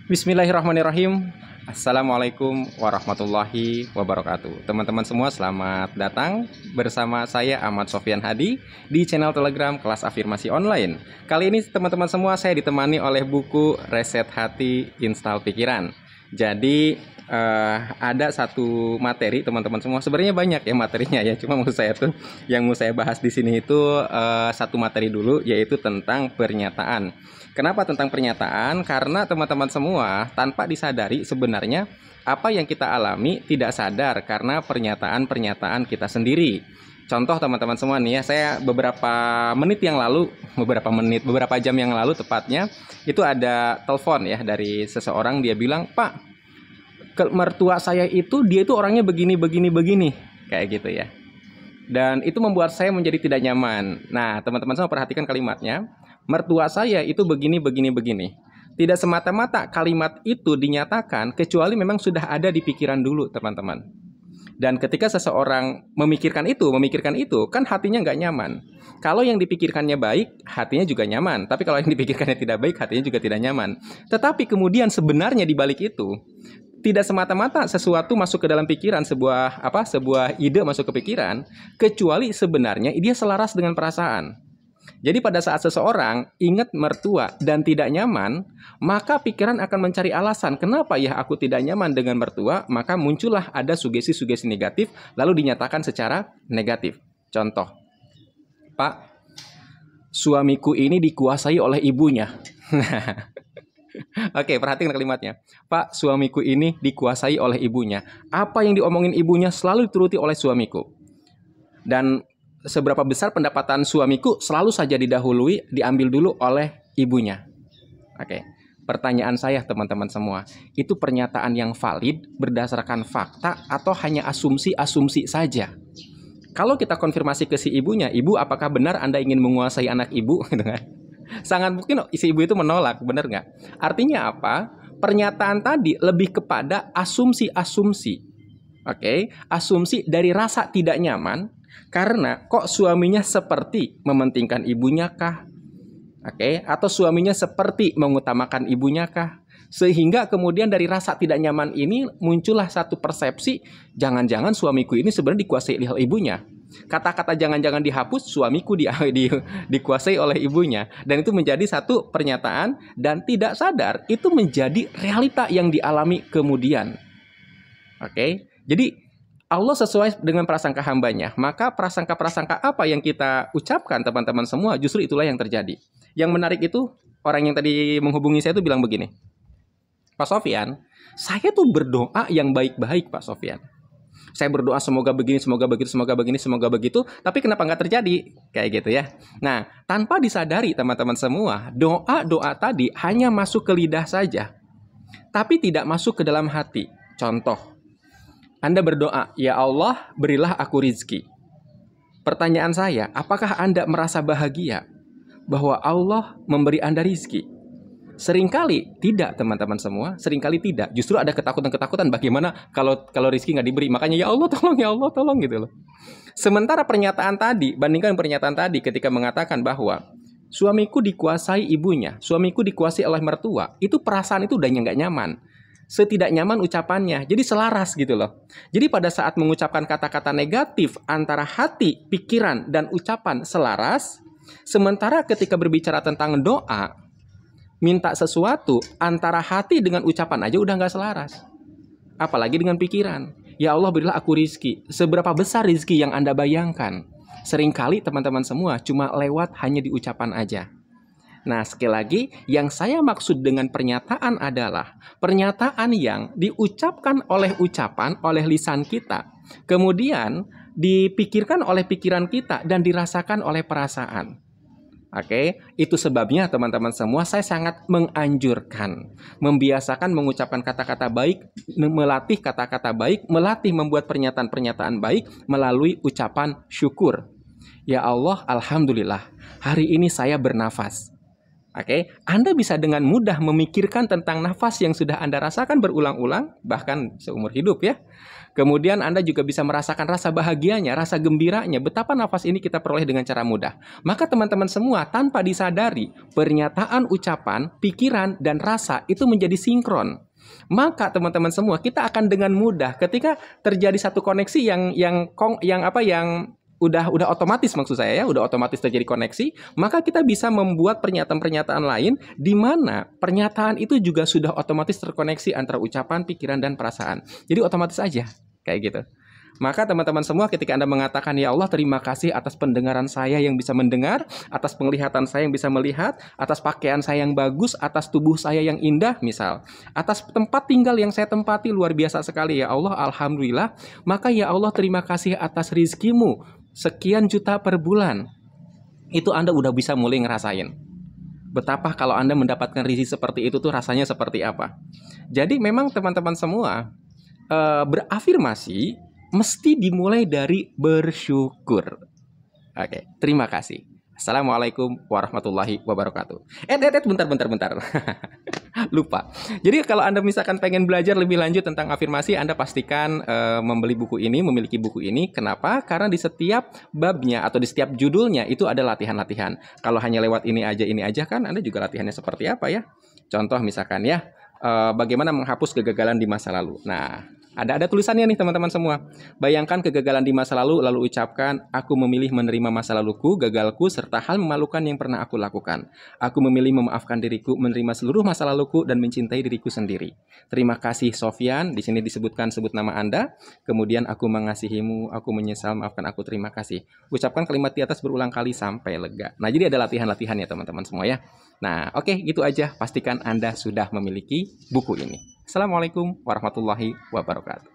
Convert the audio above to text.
Bismillahirrahmanirrahim. Assalamualaikum warahmatullahi wabarakatuh. Teman-teman semua, selamat datang bersama saya Ahmad Sofyan Hadi di channel Telegram Kelas Afirmasi Online. Kali ini teman-teman semua saya ditemani oleh buku Reset Hati Install Pikiran. Jadi ada satu materi teman-teman semua. Sebenarnya banyak ya materinya ya. Cuma maksud saya tuh yang mau saya bahas di sini itu satu materi dulu, yaitu tentang pernyataan. Kenapa tentang pernyataan? Karena teman-teman semua tanpa disadari sebenarnya apa yang kita alami tidak sadar karena pernyataan-pernyataan kita sendiri. Contoh teman-teman semua nih ya, saya beberapa jam yang lalu tepatnya, itu ada telepon ya dari seseorang. Dia bilang, "Pak, mertua saya itu dia itu orangnya begini, kayak gitu ya." Dan itu membuat saya menjadi tidak nyaman. Nah, teman-teman semua perhatikan kalimatnya. Mertua saya itu begini. Tidak semata-mata kalimat itu dinyatakan, kecuali memang sudah ada di pikiran dulu, teman-teman. Dan ketika seseorang memikirkan itu, kan hatinya nggak nyaman. Kalau yang dipikirkannya baik, hatinya juga nyaman. Tapi kalau yang dipikirkannya tidak baik, hatinya juga tidak nyaman. Tetapi kemudian sebenarnya di balik itu, tidak semata-mata sesuatu masuk ke dalam pikiran, sebuah ide masuk ke pikiran, kecuali sebenarnya dia selaras dengan perasaan. Jadi pada saat seseorang ingat mertua dan tidak nyaman, maka pikiran akan mencari alasan, kenapa ya aku tidak nyaman dengan mertua, maka muncullah ada sugesti-sugesti negatif, lalu dinyatakan secara negatif. Contoh, "Pak, suamiku ini dikuasai oleh ibunya." Oke, perhatikan kalimatnya. "Pak, suamiku ini dikuasai oleh ibunya." Apa yang diomongin ibunya selalu dituruti oleh suamiku. Dan seberapa besar pendapatan suamiku selalu saja diambil dulu oleh ibunya. Oke, pertanyaan saya teman-teman semua, itu pernyataan yang valid berdasarkan fakta atau hanya asumsi-asumsi saja? Kalau kita konfirmasi ke si ibunya, "Ibu, apakah benar Anda ingin menguasai anak Ibu?" Sangat mungkin si ibu itu menolak, benar nggak? Artinya apa? Pernyataan tadi lebih kepada asumsi-asumsi. Oke, asumsi dari rasa tidak nyaman, karena kok suaminya seperti mementingkan ibunya kah? Oke, atau suaminya seperti mengutamakan ibunya kah? Sehingga kemudian dari rasa tidak nyaman ini muncullah satu persepsi, jangan-jangan suamiku ini sebenarnya dikuasai oleh ibunya. Kata-kata jangan-jangan dihapus, suamiku dikuasai oleh ibunya. Dan itu menjadi satu pernyataan, dan tidak sadar itu menjadi realita yang dialami kemudian. Oke, jadi Allah sesuai dengan prasangka hambanya. Maka prasangka-prasangka apa yang kita ucapkan teman-teman semua, justru itulah yang terjadi. Yang menarik itu, orang yang tadi menghubungi saya itu bilang begini, "Pak Sofyan, saya tuh berdoa yang baik-baik Pak Sofyan. Saya berdoa semoga begini, semoga begitu, tapi kenapa nggak terjadi?" Kayak gitu ya. Nah, tanpa disadari teman-teman semua, doa-doa tadi hanya masuk ke lidah saja, tapi tidak masuk ke dalam hati. Contoh, Anda berdoa, "Ya Allah, berilah aku rizki." Pertanyaan saya, apakah Anda merasa bahagia bahwa Allah memberi Anda rizki? Seringkali tidak, teman-teman semua. Seringkali tidak. Justru ada ketakutan-ketakutan bagaimana kalau rizki nggak diberi. Makanya ya Allah tolong gitu loh. Sementara pernyataan tadi, bandingkan pernyataan tadi ketika mengatakan bahwa suamiku dikuasai ibunya, suamiku dikuasai oleh mertua, itu perasaan itu udah nggak nyaman. Setidak nyaman ucapannya, jadi selaras gitu loh. Jadi pada saat mengucapkan kata-kata negatif, antara hati, pikiran, dan ucapan selaras. Sementara ketika berbicara tentang doa, minta sesuatu, antara hati dengan ucapan aja udah nggak selaras. Apalagi dengan pikiran. "Ya Allah, berilah aku rizki." Seberapa besar rizki yang Anda bayangkan? Seringkali teman-teman semua cuma lewat hanya di ucapan aja. Nah, sekali lagi, yang saya maksud dengan pernyataan adalah pernyataan yang diucapkan oleh lisan kita, kemudian dipikirkan oleh pikiran kita dan dirasakan oleh perasaan. Oke, itu sebabnya teman-teman semua saya sangat menganjurkan membiasakan mengucapkan kata-kata baik, melatih kata-kata baik, melatih membuat pernyataan-pernyataan baik melalui ucapan syukur. "Ya Allah, alhamdulillah, hari ini saya bernafas." Oke, Anda bisa dengan mudah memikirkan tentang nafas yang sudah Anda rasakan berulang-ulang, bahkan seumur hidup ya. Kemudian Anda juga bisa merasakan rasa bahagianya, rasa gembiranya, betapa nafas ini kita peroleh dengan cara mudah. Maka teman-teman semua, tanpa disadari, pernyataan, ucapan, pikiran, dan rasa itu menjadi sinkron. Maka teman-teman semua, kita akan dengan mudah ketika terjadi satu koneksi yang udah otomatis, maksud saya ya, udah otomatis terjadi koneksi, maka kita bisa membuat pernyataan-pernyataan lain di mana pernyataan itu juga sudah otomatis terkoneksi antara ucapan, pikiran, dan perasaan. Jadi otomatis aja kayak gitu. Maka teman-teman semua, ketika Anda mengatakan, ya Allah terima kasih atas pendengaran saya yang bisa mendengar, atas penglihatan saya yang bisa melihat, atas pakaian saya yang bagus, atas tubuh saya yang indah misal, atas tempat tinggal yang saya tempati luar biasa sekali ya Allah, alhamdulillah. Maka ya Allah terima kasih atas rizkimu sekian juta per bulan. Itu Anda udah bisa mulai ngerasain betapa kalau Anda mendapatkan rezeki seperti itu tuh rasanya seperti apa. Jadi memang teman-teman semua, berafirmasi mesti dimulai dari bersyukur. Oke, terima kasih. Assalamualaikum warahmatullahi wabarakatuh. Bentar. Lupa. Jadi kalau Anda misalkan pengen belajar lebih lanjut tentang afirmasi, Anda pastikan membeli buku ini, memiliki buku ini. Kenapa? Karena di setiap babnya atau di setiap judulnya itu ada latihan-latihan. Kalau hanya lewat ini aja kan Anda juga latihannya seperti apa ya? Contoh misalkan ya, bagaimana menghapus kegagalan di masa lalu. Nah, ada tulisannya nih teman-teman semua. Bayangkan kegagalan di masa lalu ucapkan, aku memilih menerima masa laluku, gagalku, serta hal memalukan yang pernah aku lakukan. Aku memilih memaafkan diriku, menerima seluruh masa laluku, dan mencintai diriku sendiri. Terima kasih Sofyan, di sini sebut nama Anda. Kemudian aku mengasihimu, aku menyesal, maafkan aku, terima kasih. Ucapkan kalimat di atas berulang kali sampai lega. Nah, jadi ada latihan-latihannya teman-teman semua ya. Nah, oke, gitu aja. Pastikan Anda sudah memiliki buku ini. Assalamualaikum warahmatullahi wabarakatuh.